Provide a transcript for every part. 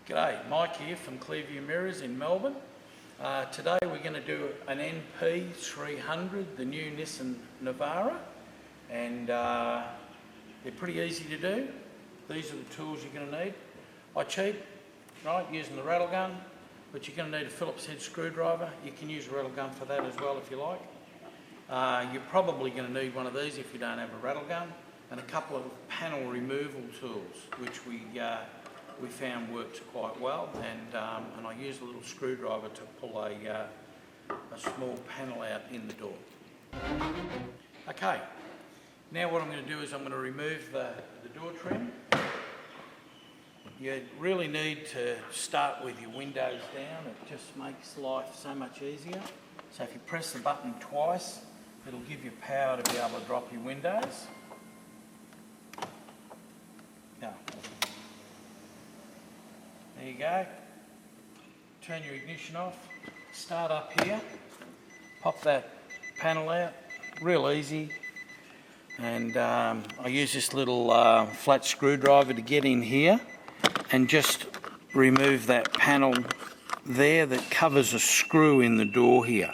G'day, Mike here from Clearview Mirrors in Melbourne. Today we're going to do an NP300, the new Nissan Navara, and they're pretty easy to do. These are the tools you're going to need. Cheap, right, using the rattle gun, but you're going to need a Phillips head screwdriver. You can use a rattle gun for that as well if you like. You're probably going to need one of these if you don't have a rattle gun, and a couple of panel removal tools, which we found works quite well, and I used a little screwdriver to pull a small panel out in the door. Okay, now what I'm going to do is I'm going to remove the door trim. You really need to start with your windows down. It just makes life so much easier. So if you press the button twice, it'll give you power to be able to drop your windows. Now, there you go. Turn your ignition off. Start up here. Pop that panel out. Real easy. And I use this little flat screwdriver to get in here and just remove that panel there that covers a screw in the door here.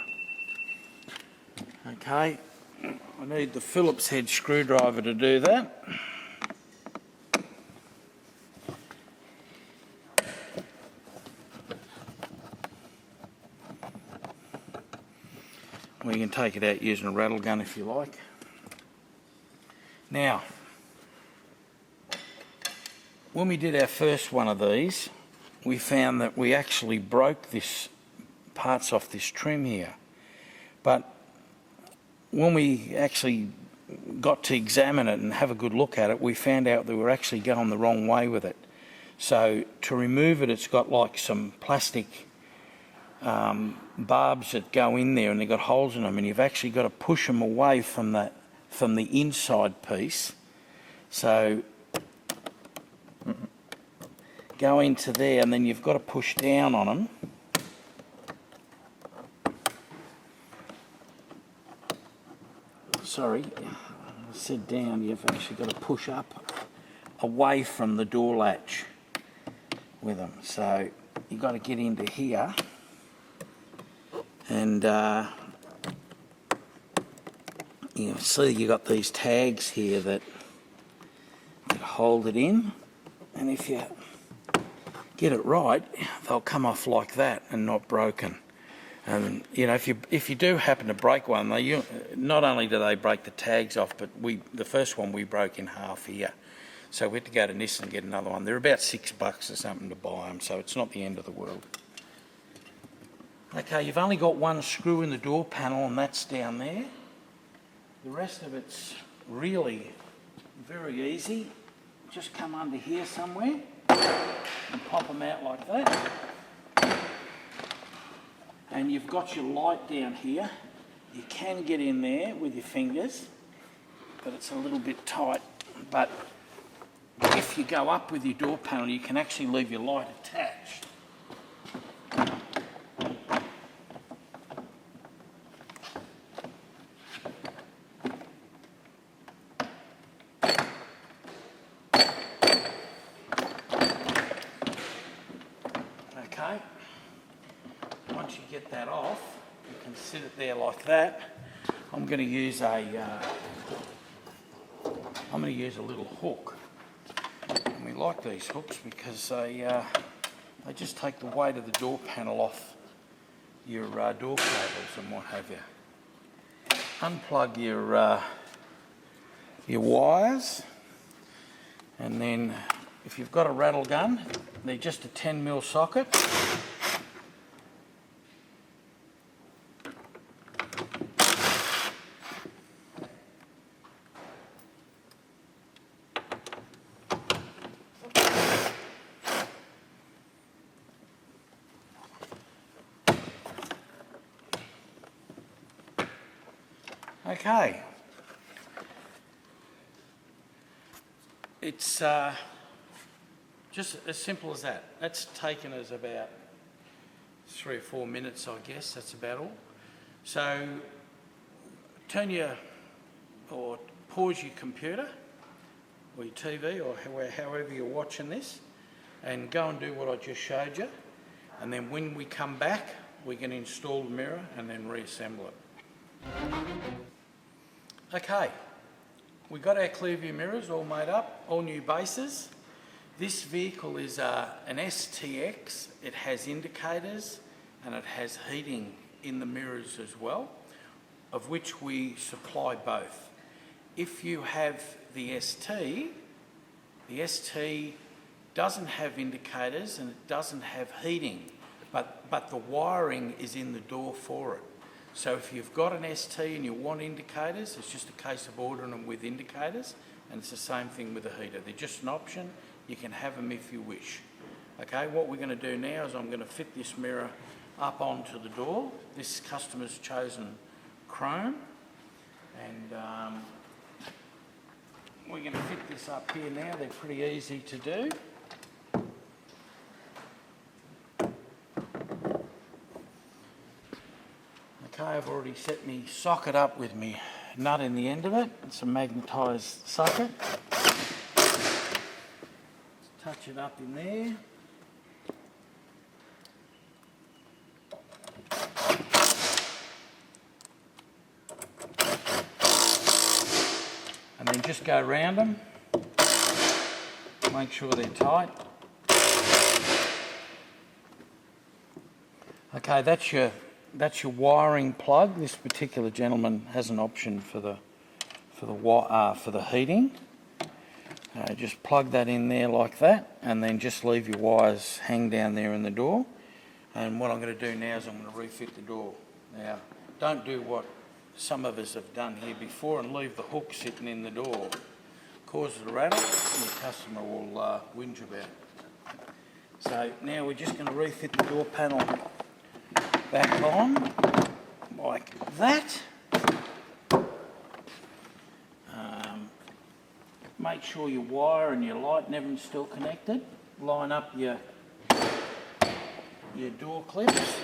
Okay. I need the Phillips head screwdriver to do that. Well, you can take it out using a rattle gun if you like. Now, when we did our first one of these, we found that we actually broke this parts off this trim here. But when we actually got to examine it and have a good look at it, we found out that we were actually going the wrong way with it. So to remove it, it's got like some plastic barbs that go in there, and they've got holes in them, and you've actually got to push them away from the inside piece. So go into there, and then you've got to push down on them. Sorry, I said down. You've actually got to push up away from the door latch with them. So you've got to get into here. And you see you've got these tags here that hold it in, and if you get it right, they'll come off like that and not broken. And you know, if you do happen to break one, not only do they break the tags off, but the first one we broke in half here. So we had to go to Nissan and get another one. They're about $6 or something to buy them, so it's not the end of the world. Okay, you've only got one screw in the door panel, and that's down there. The rest of it's really very easy. Just come under here somewhere and pop them out like that. And you've got your light down here. You can get in there with your fingers, but it's a little bit tight. But if you go up with your door panel, you can actually leave your light attached. Okay, once you get that off, you can sit it there like that. I'm going to use a little hook, and we like these hooks because they just take the weight of the door panel off your door cables and what have you. Unplug your wires, and then if you've got a rattle gun, they're just a 10mm socket. Okay. It's just as simple as that. That's taken us about 3 or 4 minutes, I guess. That's about all. So pause your computer or your TV or however you're watching this, and go and do what I just showed you. And then when we come back, we can install the mirror and then reassemble it. Okay, we got our Clearview mirrors all made up, all new bases. This vehicle is an STX. It has indicators and it has heating in the mirrors as well, of which we supply both. If you have the ST doesn't have indicators and it doesn't have heating, but the wiring is in the door for it. So if you've got an ST and you want indicators, it's just a case of ordering them with indicators, and it's the same thing with the heater. They're just an option. You can have them if you wish. Okay, what we're going to do now is I'm going to fit this mirror up onto the door. This customer's chosen chrome, and we're going to fit this up here now. They're pretty easy to do. Okay, I've already set my socket up with my nut in the end of it. It's a magnetised socket. Touch it up in there. And then just go around them. Make sure they're tight. Okay, that's your wiring plug. This particular gentleman has an option for the heating. Just plug that in there like that, and then just leave your wires hang down there in the door. And what I'm going to do now is I'm going to refit the door. Now, don't do what some of us have done here before and leave the hook sitting in the door. Causes a rattle, and the customer will whinge about it. So now we're just going to refit the door panel back on like that. Make sure your wire and your light and everything's still connected. Line up your door clips.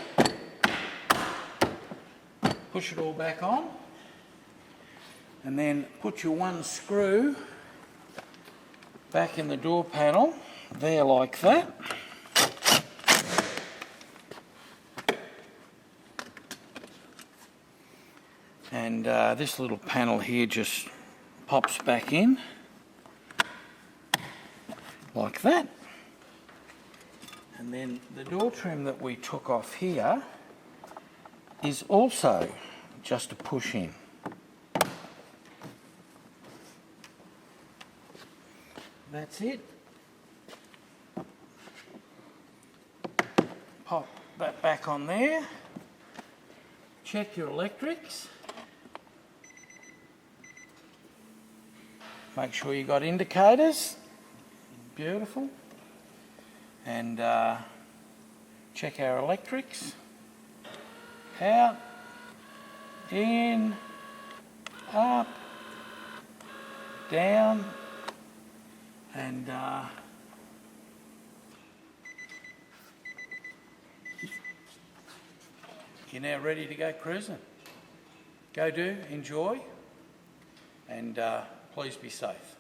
Push it all back on. And then put your one screw back in the door panel, there like that. And this little panel here just pops back in like that. And then the door trim that we took off here is also just a push in. That's it. Pop that back on there. Check your electrics. Make sure you got indicators. Beautiful. And check our electrics. Out, in, up, down, and you're now ready to go cruising. Go do, enjoy, and please be safe.